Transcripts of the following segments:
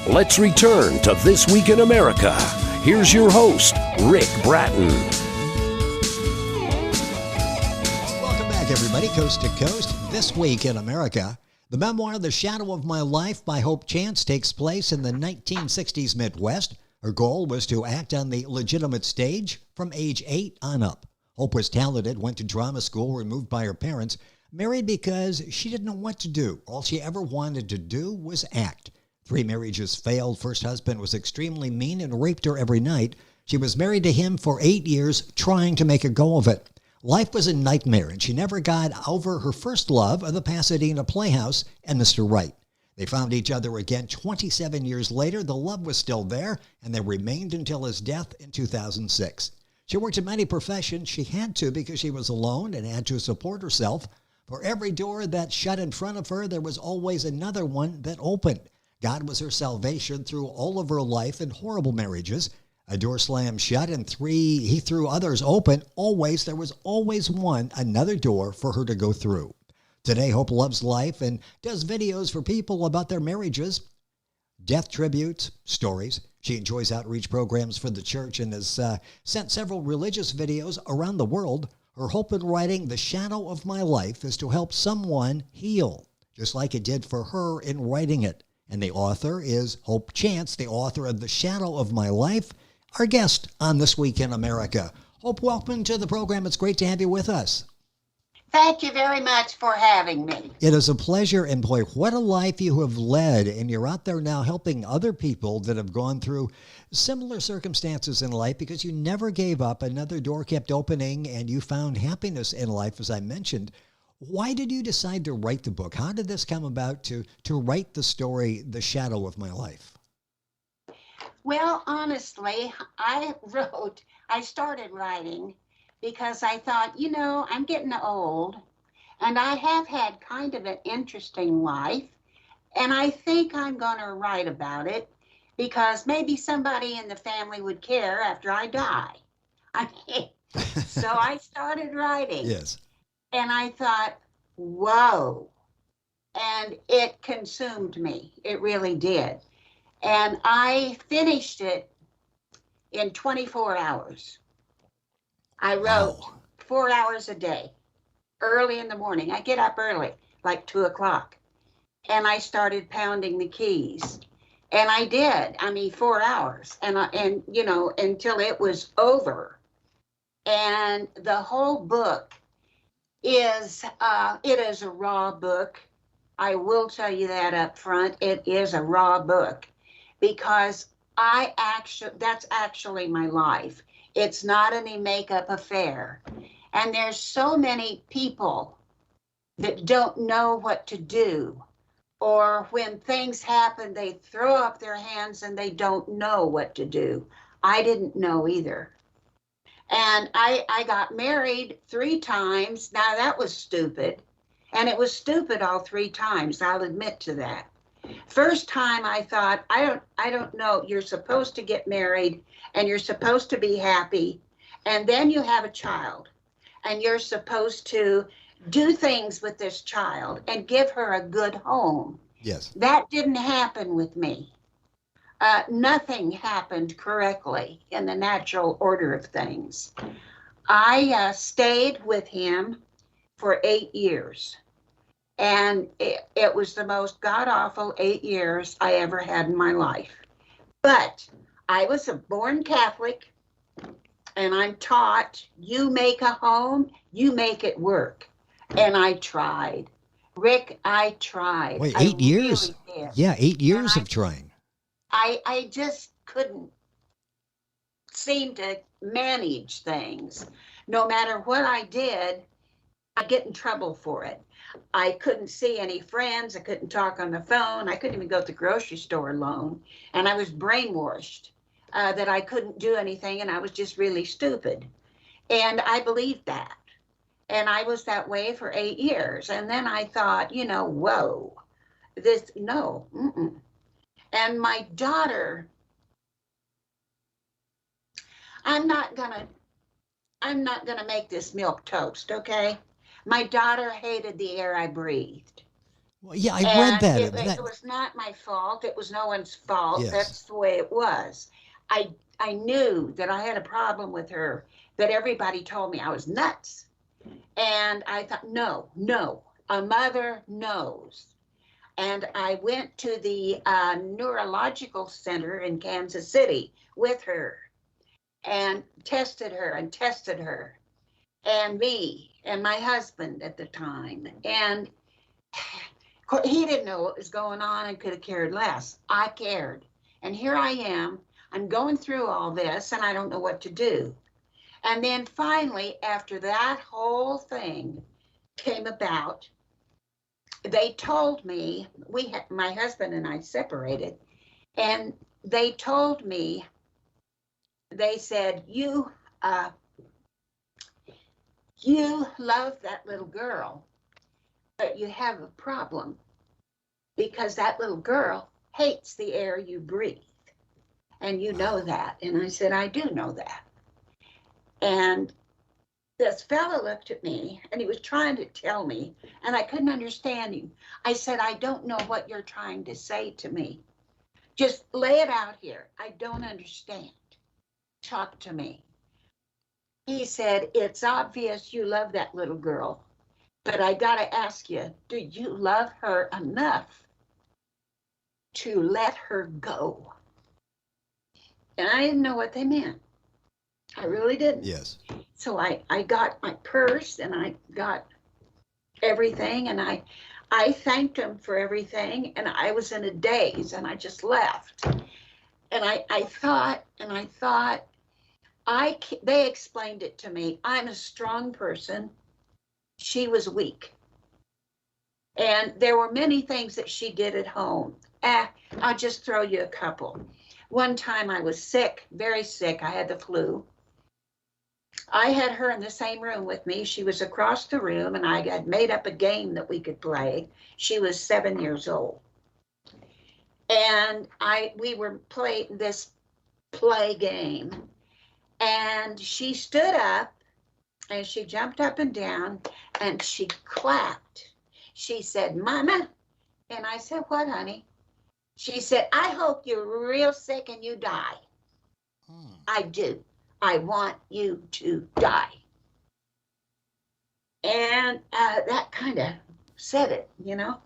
Let's return to This Week in America. Here's your host, Rick Bratton. Welcome back, everybody, coast to coast. This Week in America. The memoir, The Shadow of My Life by Hope Chance, takes place in the 1960s Midwest. Her goal was to act on the legitimate stage from age 8 on up. Hope was talented, went to drama school, removed by her parents, married because she didn't know what to do. All she ever wanted to do was act. 3 marriages failed. First husband was extremely mean and raped her every night. She was married to him for 8 years, trying to make a go of it. Life was a nightmare, and she never got over her first love of the Pasadena Playhouse and Mr. Right. They found each other again 27 years later. The love was still there, and they remained until his death in 2006. She worked in many professions. She had to because she was alone and had to support herself. For every door that shut in front of her, there was always another one that opened. God was her salvation through all of her life and horrible marriages. A door slammed shut and he threw others open. There was always another door for her to go through. Today, Hope loves life and does videos for people about their marriages, death tributes, stories. She enjoys outreach programs for the church and has sent several religious videos around the world. Her hope in writing The Shadow of My Life is to help someone heal, just like it did for her in writing it. And the author is Hope Chance, the author of The Shadow of My Life, our guest on This Week in America. Hope, welcome to the program. It's great to have you with us. Thank you very much for having me. It is a pleasure, and boy, what a life you have led. And you're out there now helping other people that have gone through similar circumstances in life because you never gave up. Another door kept opening, and you found happiness in life, as I mentioned. Why did you decide to write the book? How did this come about to write the story, The Shadow of My Life? Well, honestly, I started writing because I thought, I'm getting old and I have had kind of an interesting life. And I think I'm going to write about it because maybe somebody in the family would care after I die. So I started writing. Yes. And I thought, whoa. And it consumed me. It really did. And I finished it in 24 hours. I wrote 4 hours a day, early in the morning. I get up early, like 2 o'clock. And I started pounding the keys. And I did. 4 hours. And until it was over. And the whole book it is a raw book. I will tell you that up front. It is a raw book because that's actually my life. It's not any makeup affair. And there's so many people that don't know what to do, or when things happen, they throw up their hands and they don't know what to do. I didn't know either. And I got married 3 times. Now that was stupid. And it was stupid all 3 times. I'll admit to that. First time I thought, I don't know. You're supposed to get married and you're supposed to be happy. And then you have a child and you're supposed to do things with this child and give her a good home. Yes. That didn't happen with me. Nothing happened correctly in the natural order of things. I stayed with him for 8 years, and it was the most god-awful 8 years I ever had in my life. But I was a born Catholic, and I'm taught, you make a home, you make it work. And I tried. Rick, I tried. Wait, 8 years? Really did. Yeah, 8 years of trying. I just couldn't seem to manage things. No matter what I did, I'd get in trouble for it. I couldn't see any friends. I couldn't talk on the phone. I couldn't even go to the grocery store alone. And I was brainwashed that I couldn't do anything and I was just really stupid. And I believed that. And I was that way for 8 years. And then I thought, whoa, no. And my daughter, I'm not gonna make this milk toast, okay? My daughter hated the air I breathed. Well, yeah, I read And that. it was not my fault. It was no one's fault. Yes. That's the way it was. I knew that I had a problem with her, that everybody told me I was nuts. And I thought, no, no, a mother knows. And I went to the neurological center in Kansas City with her and tested her and tested her and me and my husband at the time. And he didn't know what was going on and could have cared less. I cared. And here I am. I'm going through all this and I don't know what to do. And then finally, after that whole thing came about, they told me, my husband and I separated, and they told me, they said, you love that little girl, but you have a problem because that little girl hates the air you breathe. And you know that. And I said, I do know that. And this fellow looked at me and he was trying to tell me, and I couldn't understand him. I said, I don't know what you're trying to say to me. Just lay it out here. I don't understand. Talk to me. He said, it's obvious you love that little girl, but I got to ask you, do you love her enough to let her go? And I didn't know what they meant. I really didn't. Yes. So I got my purse and I got everything, and I thanked him for everything, and I was in a daze and I just left. And I thought, they explained it to me. I'm a strong person. She was weak. And there were many things that she did at home. I'll just throw you a couple. One time I was sick, very sick. I had the flu. I had her in the same room with me. She was across the room, and I had made up a game that we could play. She was 7 years old. And we were playing this play game. And she stood up, and she jumped up and down, and she clapped. She said, Mama. And I said, what, honey? She said, I hope you're real sick and you die. I do. I want you to die. And that kind of said it, you know.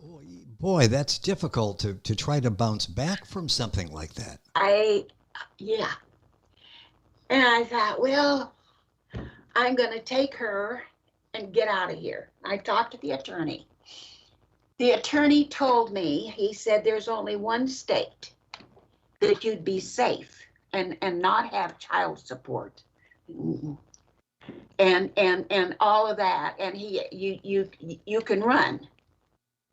Boy, that's difficult to try to bounce back from something like that. Yeah. And I thought, well, I'm going to take her and get out of here. I talked to the attorney. The attorney told me, he said, there's only one state that you'd be safe and not have child support. And all of that. And you can run.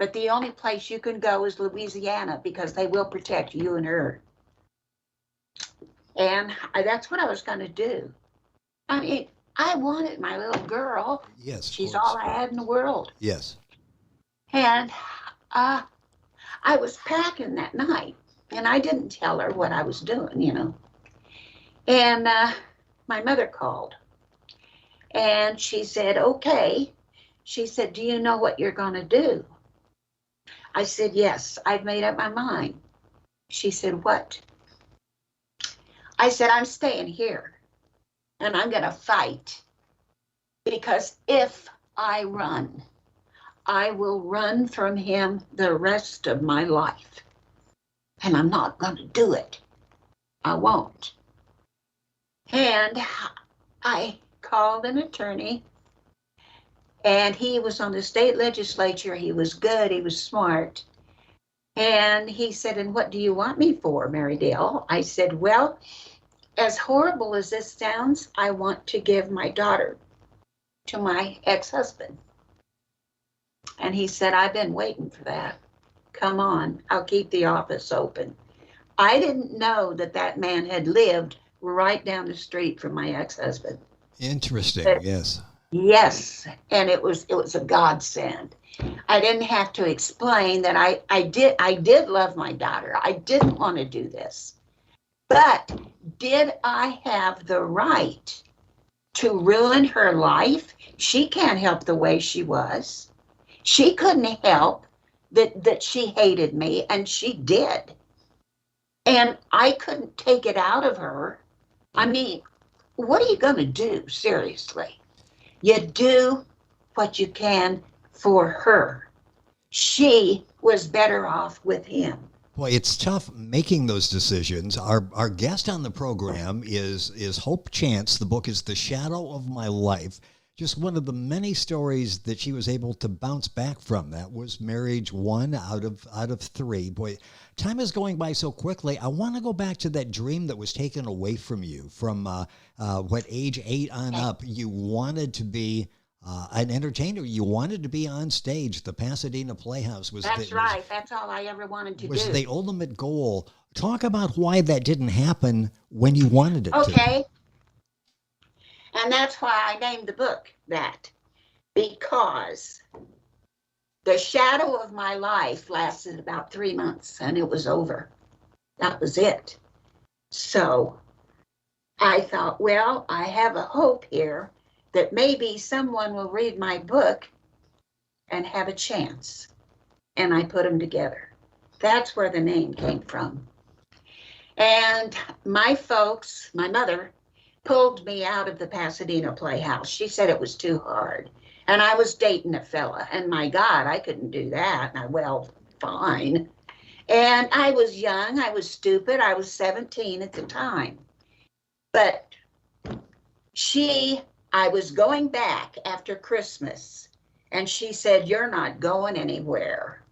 But the only place you can go is Louisiana, because they will protect you and her. And that's what I was going to do. I mean, I wanted my little girl. Yes. She's all I had in the world. Yes. And I was packing that night, and I didn't tell her what I was doing, you know. And my mother called, and she said, okay. She said, do you know what you're going to do? I said, yes, I've made up my mind. She said, what? I said, I'm staying here, and I'm going to fight, because if I run, I will run from him the rest of my life. And I'm not going to do it. I won't. And I called an attorney, and he was on the state legislature. He was good. He was smart. And he said, and what do you want me for, Mary Dale? I said, well, as horrible as this sounds, I want to give my daughter to my ex-husband. And he said, I've been waiting for that. Come on, I'll keep the office open. I didn't know that man had lived right down the street from my ex-husband. Interesting, yes. Yes, and it was a godsend. I didn't have to explain that I did love my daughter. I didn't want to do this. But did I have the right to ruin her life? She can't help the way she was. She couldn't help that she hated me, and she did. And I couldn't take it out of her. I mean, what are you going to do? Seriously. You do what you can for her. She was better off with him. Boy, it's tough making those decisions. Our guest on the program is Hope Chance. The book is The Shadow of My Life. Just one of the many stories that she was able to bounce back from. That was marriage one out of three. Boy, time is going by so quickly. I want to go back to that dream that was taken away from you. From what, age 8 on up, you wanted to be an entertainer. You wanted to be on stage. The Pasadena Playhouse was That's right. That's all I ever wanted to was do. the ultimate goal. Talk about why that didn't happen when you wanted it to. Okay. And that's why I named the book that. Because the shadow of my life lasted about 3 months and it was over. That was it. So I thought, well, I have a hope here that maybe someone will read my book and have a chance. And I put them together. That's where the name came from. And my folks, my mother, pulled me out of the Pasadena Playhouse. She said it was too hard. And I was dating a fella. And my God, I couldn't do that. And well, fine. And I was young. I was stupid. I was 17 at the time. But I was going back after Christmas. And she said, "You're not going anywhere."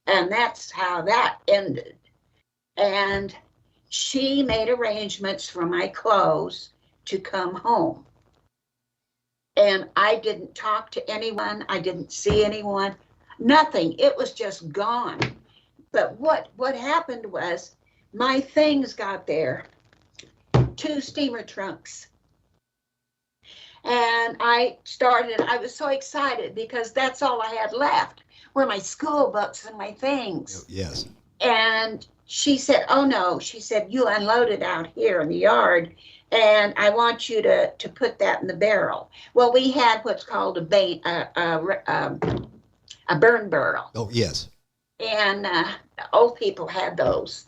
And that's how that ended. And she made arrangements for my clothes to come home. And I didn't talk to anyone. I didn't see anyone. Nothing. It was just gone. But what happened was my things got there. 2 steamer trunks. And I was so excited because that's all I had left were my school books and my things. Yes. And she said, "Oh no," she said, "you unloaded out here in the yard. And I want you to put that in the barrel." Well, we had what's called a burn barrel. Oh, yes. And old people had those.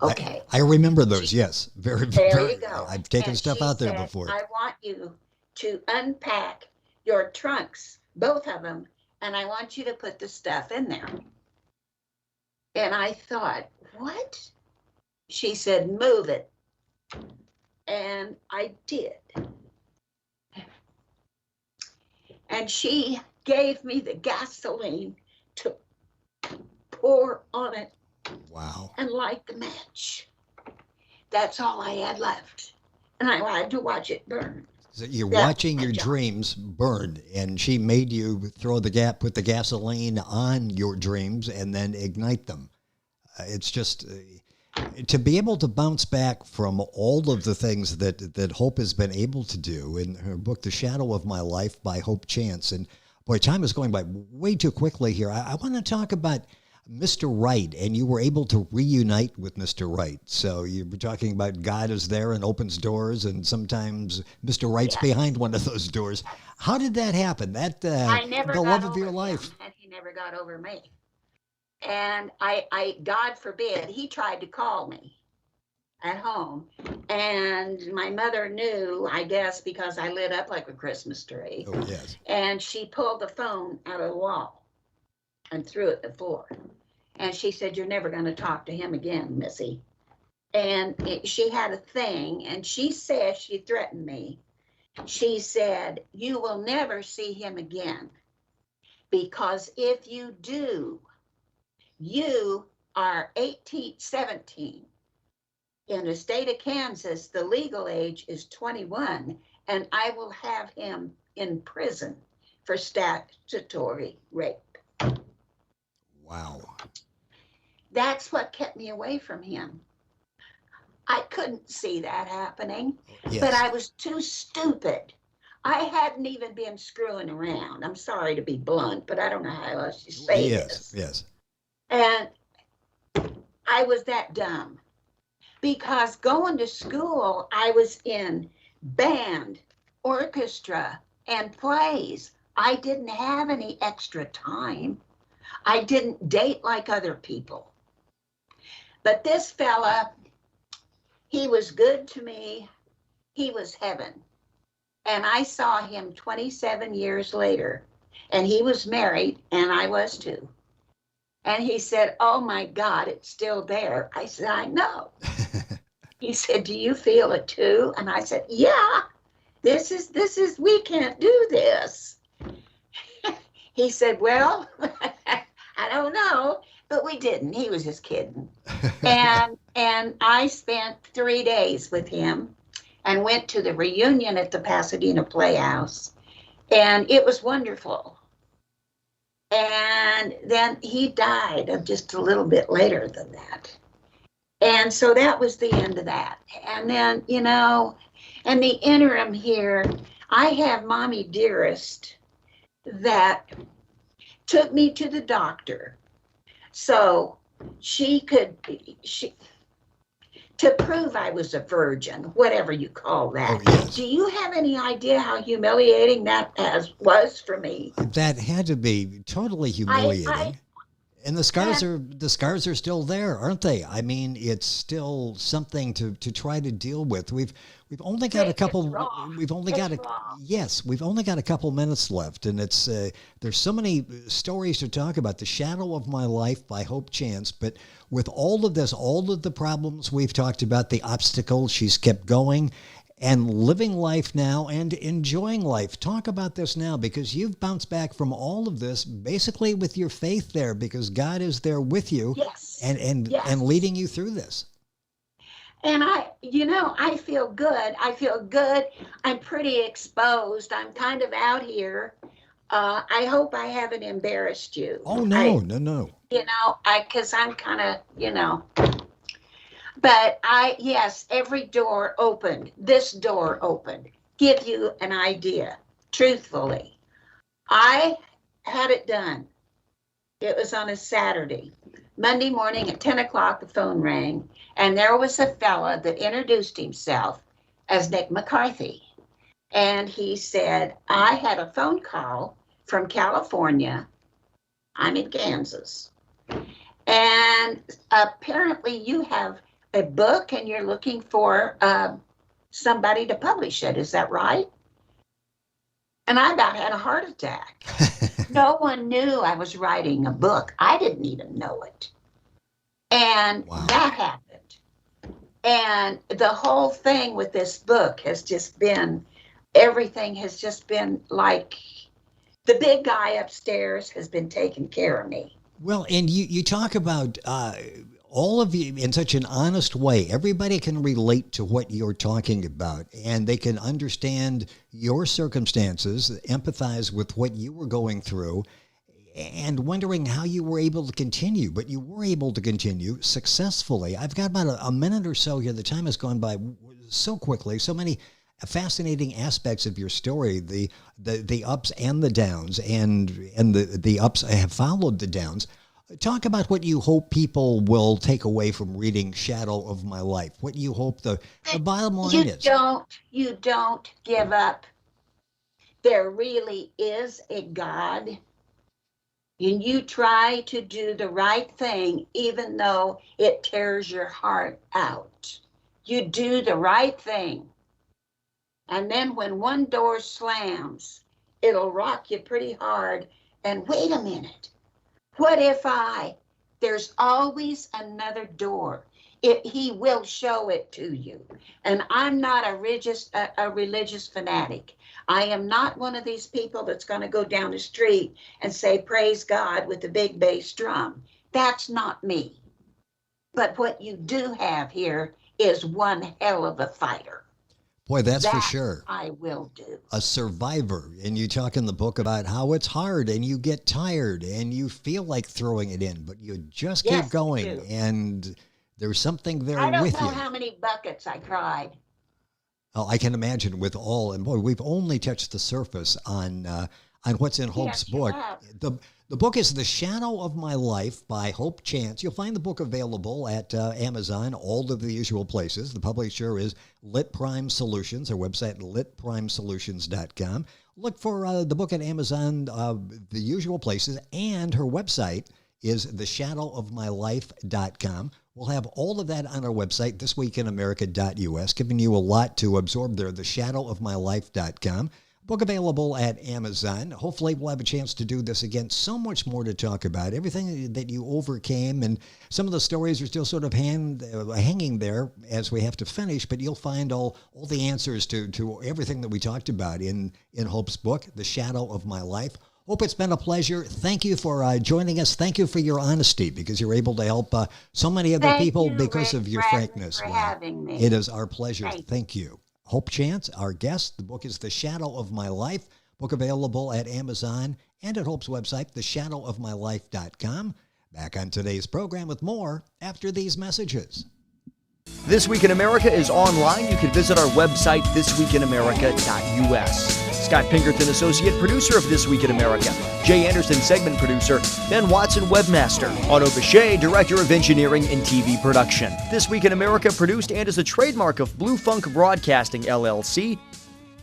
Okay. I remember those, yes. Very, There very. you go. I've taken And stuff she out there said, before. "I want you to unpack your trunks, both of them, and I want you to put the stuff in there." And I thought, what? She said, "Move it." And I did. And she gave me the gasoline to pour on it. Wow. And light the match. That's all I had left. And I had to watch it burn. So you're watching your dreams burn, and she made you put the gasoline on your dreams and then ignite them. It's just to be able to bounce back from all of the things that Hope has been able to do in her book, The Shadow of My Life by Hope Chance. And boy, time is going by way too quickly here. I want to talk about Mr. Right, and you were able to reunite with Mr. Right. So you were talking about God is there and opens doors, and sometimes Mr. Right's behind one of those doors. How did that happen? I never the got love of over your him, life. and he never got over me. And I God forbid, he tried to call me at home, and my mother knew, I guess, because I lit up like a Christmas tree. Oh, yes. And she pulled the phone out of the wall and threw it at the floor. And she said, "You're never going to talk to him again, Missy." And she had a thing, and she said, she threatened me. She said, "You will never see him again, because if you do, you are 18, 17. In the state of Kansas, the legal age is 21, and I will have him in prison for statutory rape." Wow. That's what kept me away from him. I couldn't see that happening, Yes. but I was too stupid. I hadn't even been screwing around. I'm sorry to be blunt, but I don't know how else to say this. Yes. And I was that dumb because going to school, I was in band, orchestra, and plays. I didn't have any extra time. I didn't date like other people. But this fella, he was good to me. He was heaven. And I saw him 27 years later, and he was married, and I was too. And he said, "Oh my God, it's still there." I said, "I know." He said, "Do you feel it too?" And I said, "Yeah, this is, we can't do this." He said, "Well, I don't know," but we didn't. He was just kidding. And I spent 3 days with him and went to the reunion at the Pasadena Playhouse. And it was wonderful. And then he died just a little bit later than that. And so that was the end of that. And then, in the interim here, I have Mommy Dearest that took me to the doctor. So to prove I was a virgin, whatever you call that. Oh, yes. Do you have any idea how humiliating that was for me? That had to be totally humiliating. And the scars are still there, aren't they? I mean, it's still something to try to deal with. We've only got a couple. We've only got a couple minutes left, and it's there's so many stories to talk about. The Shadow of My Life by Hope Chance, but with all of this, all of the problems we've talked about, the obstacles, she's kept going and living life now and enjoying life. Talk about this now, because you've bounced back from all of this basically with your faith there, because God is there with you. Yes. And leading you through this. And I feel good. I'm pretty exposed. I'm kind of out here. I hope I haven't embarrassed you. Oh, no. Because I'm kind of, But yes, every door opened. This door opened. Give you an idea. Truthfully, I had it done. It was on a Saturday. Monday morning at 10 o'clock, the phone rang, and there was a fella that introduced himself as Nick McCarthy. And he said, "I had a phone call from California. I'm in Kansas. And apparently you have a book and you're looking for somebody to publish it. Is that right?" And I about had a heart attack. No one knew I was writing a book. I didn't even know it. And that happened. And the whole thing with this book has just been, everything has just been like the big guy upstairs has been taking care of me. Well, and you talk about all of you in such an honest way. Everybody can relate to what you're talking about, and they can understand your circumstances, empathize with what you were going through, and wondering how you were able to continue. But you were able to continue successfully. I've got about a minute or so here. The time has gone by so quickly. So many fascinating aspects of your story, the ups and the downs, and the ups have followed the downs. Talk about what you hope people will take away from reading Shadow of My Life. What you hope the bottom line is. You don't give up. There really is a God. And you try to do the right thing, even though it tears your heart out. You do the right thing. And then when one door slams, it'll rock you pretty hard. And wait a minute. What if there's always another door. He will show it to you. And I'm not a religious fanatic. I am not one of these people that's going to go down the street and say, "Praise God," with the big bass drum. That's not me. But what you do have here is one hell of a fighter. Boy, that's for sure. I will do. A survivor. And you talk in the book about how it's hard and you get tired and you feel like throwing it in, but you just keep going. And there's something there with you. I don't know how many buckets I cried. Oh, I can imagine with all. And boy, we've only touched the surface on what's in Hope's book. The book is The Shadow of My Life by Hope Chance. You'll find the book available at Amazon, all of the usual places. The publisher is Lit Prime Solutions. Our website, litprimesolutions.com. look for the book at Amazon, the usual places, and her website is theshadowofmylife.com. We'll have all of that on our website, thisweekinamerica.us, giving you a lot to absorb there, theshadowofmylife.com. Book available at Amazon. Hopefully we'll have a chance to do this again. So much more to talk about. Everything that you overcame, and some of the stories are still sort of hanging there as we have to finish, but you'll find all the answers to everything that we talked about in Hope's book, The Shadow of My Life. Hope, it's been a pleasure. Thank you for joining us. Thank you for your honesty, because you're able to help so many other people because of your frankness. For having me. It is our pleasure. Thank you. Hope Chance, our guest. The book is The Shadow of My Life. Book available at Amazon and at Hope's website, theshadowofmylife.com. Back on today's program with more after these messages. This Week in America is online. You can visit our website, thisweekinamerica.us. Scott Pinkerton, associate producer of This Week in America. Jay Anderson, segment producer. Ben Watson, webmaster. Otto Bechet, director of engineering and TV production. This Week in America produced and is a trademark of Blue Funk Broadcasting, LLC.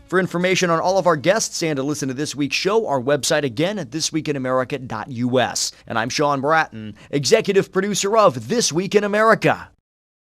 For information on all of our guests and to listen to this week's show, our website again at thisweekinamerica.us. And I'm Sean Bratton, executive producer of This Week in America.